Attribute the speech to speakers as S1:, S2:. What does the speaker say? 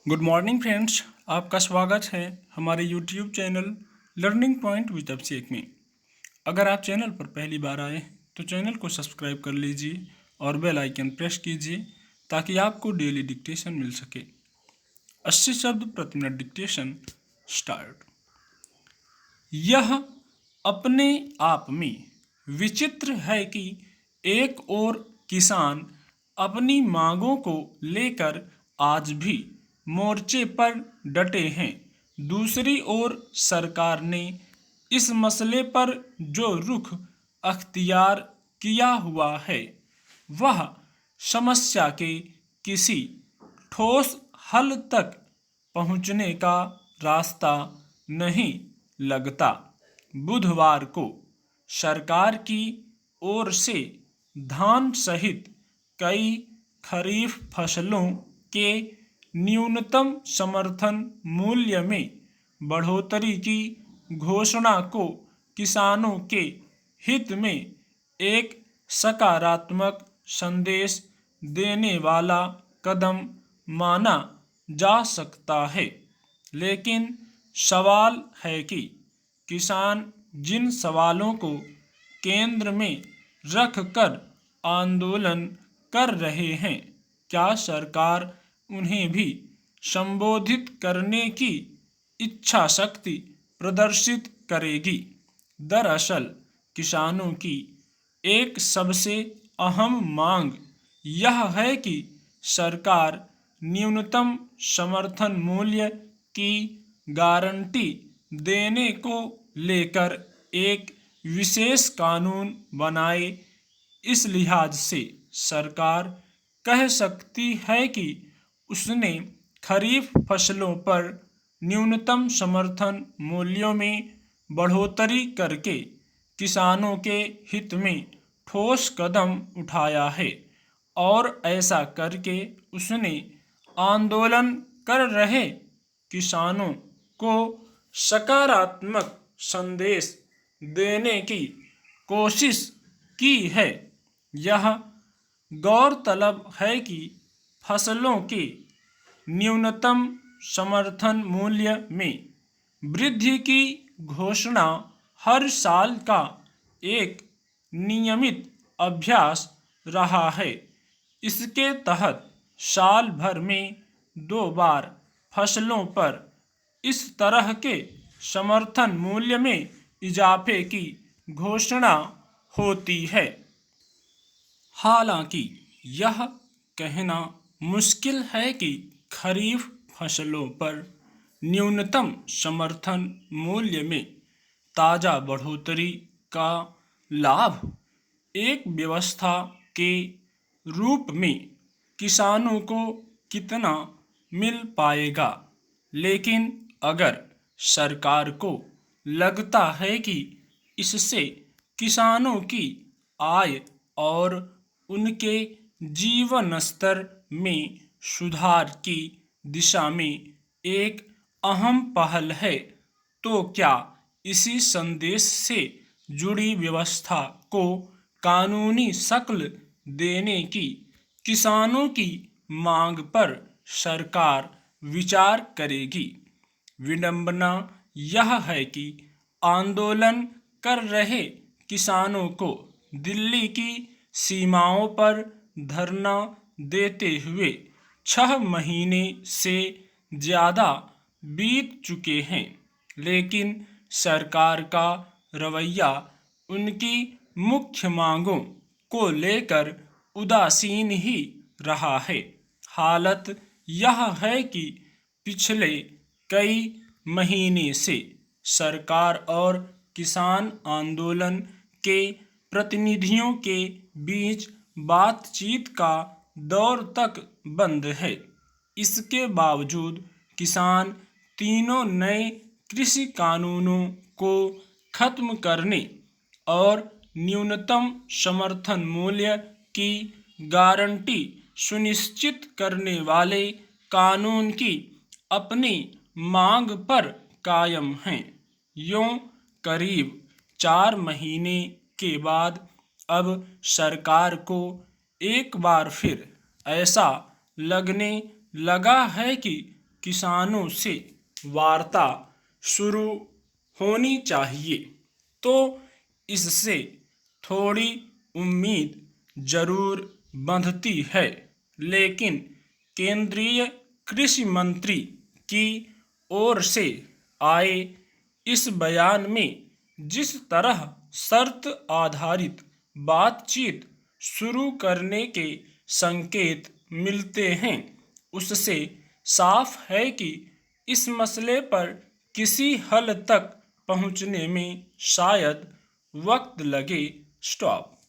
S1: Good morning friends, आपका स्वागत है हमारे YouTube channel learning point with Abhishek में। अगर आप चैनल पर पहली बार आए तो चैनल को सब्सक्राइब कर लीजिए और बेल आइकन प्रेस कीजिए ताकि आपको डेली डिक्टेशन मिल सके। 80 शब्द प्रति मिनट डिक्टेशन स्टार्ट। यह अपने आप में विचित्र है कि एक और किसान अपनी मांगों को लेकर आज भी मोर्चे पर डटे हैं, दूसरी ओर सरकार ने इस मसले पर जो रुख अख्तियार किया हुआ है वह समस्या के किसी ठोस हल तक पहुंचने का रास्ता नहीं लगता। बुधवार को सरकार की ओर से धान सहित कई खरीफ फसलों के न्यूनतम समर्थन मूल्य में बढ़ोतरी की घोषणा को किसानों के हित में एक सकारात्मक संदेश देने वाला कदम माना जा सकता है, लेकिन सवाल है कि किसान जिन सवालों को केंद्र में रखकर आंदोलन कर रहे हैं, क्या सरकार उन्हें भी संबोधित करने की इच्छा शक्ति प्रदर्शित करेगी? दरअसल किसानों की एक सबसे अहम मांग यह है कि सरकार न्यूनतम समर्थन मूल्य की गारंटी देने को लेकर एक विशेष कानून बनाए। इस लिहाज से सरकार कह सकती है कि उसने खरीफ फसलों पर न्यूनतम समर्थन मूल्यों में बढ़ोतरी करके किसानों के हित में ठोस कदम उठाया है और ऐसा करके उसने आंदोलन कर रहे किसानों को सकारात्मक संदेश देने की कोशिश की है। यह गौरतलब है कि फसलों के न्यूनतम समर्थन मूल्य में वृद्धि की घोषणा हर साल का एक नियमित अभ्यास रहा है। इसके तहत साल भर में 2 बार फसलों पर इस तरह के समर्थन मूल्य में इजाफे की घोषणा होती है। हालांकि यह कहना मुश्किल है कि खरीफ फसलों पर न्यूनतम समर्थन मूल्य में ताज़ा बढ़ोतरी का लाभ एक व्यवस्था के रूप में किसानों को कितना मिल पाएगा, लेकिन अगर सरकार को लगता है कि इससे किसानों की आय और उनके जीवन स्तर में सुधार की दिशा में एक अहम पहल है, तो क्या इसी संदेश से जुड़ी व्यवस्था को कानूनी शक्ल देने की किसानों की मांग पर सरकार विचार करेगी? विडंबना यह है कि आंदोलन कर रहे किसानों को दिल्ली की सीमाओं पर धरना देते हुए 6 महीने से ज़्यादा बीत चुके हैं, लेकिन सरकार का रवैया उनकी मुख्य मांगों को लेकर उदासीन ही रहा है। हालत यह है कि पिछले कई महीने से सरकार और किसान आंदोलन के प्रतिनिधियों के बीच बातचीत का दौर तक बंद है। इसके बावजूद किसान तीनों नए कृषि कानूनों को खत्म करने और न्यूनतम समर्थन मूल्य की गारंटी सुनिश्चित करने वाले कानून की अपनी मांग पर कायम हैं। यूं करीब 4 महीने के बाद अब सरकार को एक बार फिर ऐसा लगने लगा है कि किसानों से वार्ता शुरू होनी चाहिए, तो इससे थोड़ी उम्मीद जरूर बंधती है। लेकिन केंद्रीय कृषि मंत्री की ओर से आए इस बयान में जिस तरह शर्त आधारित बातचीत शुरू करने के संकेत मिलते हैं, उससे साफ है कि इस मसले पर किसी हल तक पहुंचने में शायद वक्त लगे। स्टॉप।